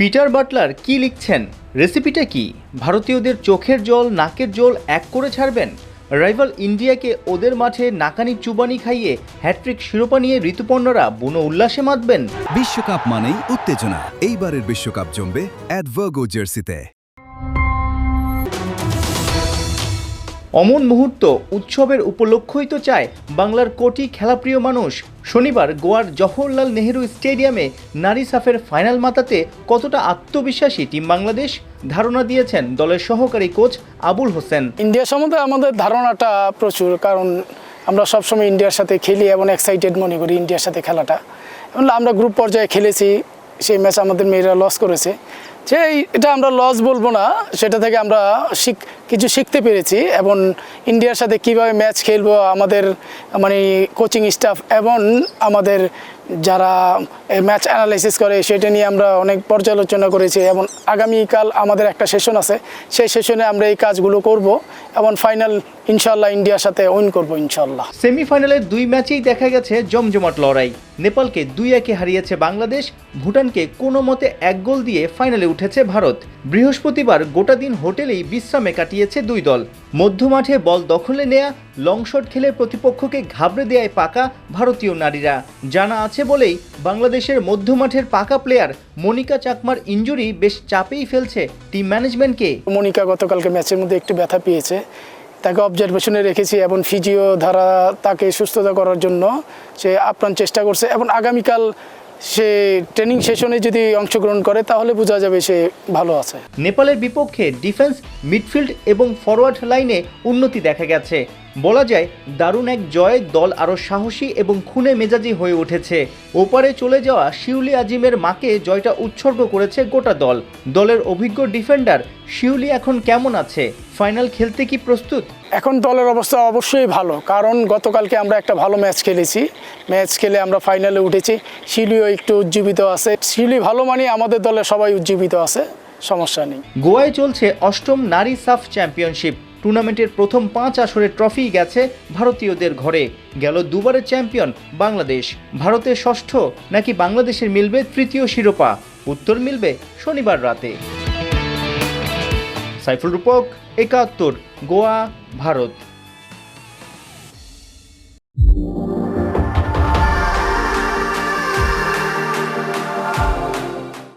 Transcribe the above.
Peter Butler কি লিখছেন? রেসিপিটা কি? ভারতীয়দের চোখের জল নাকের জল এক করে ছাড়বেন? রাইভাল ইন্ডিয়াকে ওদের মাঠে নাকানি চুবানি খাইয়ে হ্যাট্রিক শিরোপা নিয়ে ঋতুপর্ণরা বুনো উল্লাসে মাতবেন। বিশ্বকাপ মানেই উত্তেজনা। এইবারের বিশ্বকাপ জমবে অ্যাডভার্গো জার্সিতে। অমন মুহূর্ত উৎসবের উপলক্ষই তো চায় বাংলার কোটি খেলাপ্রিয় মানুষ। শনিবার গোয়ার জওহরলাল নেহেরু স্টেডিয়ামে নারী সাফের ফাইনাল মাতাতে কতটা আত্মবিশ্বাসী টিম বাংলাদেশ ধারণা দিয়েছেন দলের সহকারী কোচ আবুল হোসেন। ইন্ডিয়া সম্বন্ধে আমাদের ধারণাটা প্রচুর, কারণ আমরা সবসময় ইন্ডিয়ার সাথে খেলি এবং এক্সাইটেড মনে করি ইন্ডিয়ার সাথে খেলাটা। এবং আমরা গ্রুপ পর্যায়ে খেলেছি, সেই ম্যাচ আমাদের মেয়েরা লস করেছে। যে এটা আমরা লস বলবো না, সেটা থেকে আমরা কিছু শিখতে পেরেছি এবং ইন্ডিয়ার সাথে কীভাবে ম্যাচ খেলবো আমাদের কোচিং স্টাফ এবং আমাদের যারা ম্যাচ অ্যানালাইসিস করে সেটা নিয়ে আমরা অনেক পর্যালোচনা করেছি এবং আগামীকাল আমাদের একটা সেশন আছে, সেই সেশনে আমরা এই কাজগুলো করব এবং ফাইনাল ইনশাল্লাহ ইন্ডিয়ার সাথে উইন করব ইনশাল্লাহ। সেমিফাইনালের দুই ম্যাচেই দেখা গেছে জমজমাট লড়াই। নেপালকে 2-1 হারিয়েছে বাংলাদেশ, ভুটানকে কোনো মতে 1 গোল দিয়ে ফাইনালে উঠেছে ভারত। বৃহস্পতিবার গোটা দিন হোটেলেই বিশ্রামে কাটিয়েছে দুই দল। মধ্যমাঠে বল দখলে নেয়া, লং শট খেলে প্রতিপক্ষকে ঘাবড়ে দেয় পাকা ভারতীয় নারীরা। জানা আছে বলেই বাংলাদেশের মধ্যমাঠের পাকা প্লেয়ার মনিকা চাকমার ইনজুরি বেশ চাপেই ফেলছে টিম ম্যানেজমেন্টকে। মনিকা গতকালকে ম্যাচের মধ্যে একটু ব্যথা পেয়েছে, তাকে অবজারভেশনে রেখেছি এবং ফিজিও ধারা তাকে সুস্থতা করার জন্য সে আপ্রাণ চেষ্টা করছে এবং আগামীকাল সে ট্রেনিং সেশনে যদি অংশগ্রহণ করে তাহলে বোঝা যাবে সে ভালো আছে। নেপালের বিপক্ষে ডিফেন্স, মিডফিল্ড এবং ফরওয়ার্ড লাইনে উন্নতি দেখা গেছে। বলা যায় দারুণ এক জয়ে দল আরও সাহসী এবং খুনে মেজাজি হয়ে উঠেছে। ওপারে চলে যাওয়া শিউলি আজিমের মাকে জয়টা উৎসর্গ করেছে গোটা দল। দলের অভিজ্ঞ ডিফেন্ডার শিউলি এখন কেমন আছে? ফাইনাল খেলতে কি প্রস্তুত? এখন দলের অবস্থা অবশ্যই ভালো, কারণ গতকালকে আমরা একটা ভালো ম্যাচ খেলেছি। ম্যাচ খেলে আমরা ফাইনালে উঠেছি। শিউলিও একটু উজ্জীবিত আছে। শিউলি ভালো মানে আমাদের দলে সবাই উজ্জীবিত আছে, সমস্যা নেই। গোয়ায় চলছে 8ম নারী সাফ চ্যাম্পিয়নশিপ। টুর্নামেন্টের প্রথম 5 আসরের ট্রফি গেছে ভারতীয়দের ঘরে। গেল দুবারের চ্যাম্পিয়ন বাংলাদেষ। ভারতের ষষ্ঠ নাকি বাংলাদেশের মিলবে তৃতীয় শিরোপা? উত্তর মিলবে শনিবার রাতে। সাইফুল রূপক, 71, গোয়া, ভারত।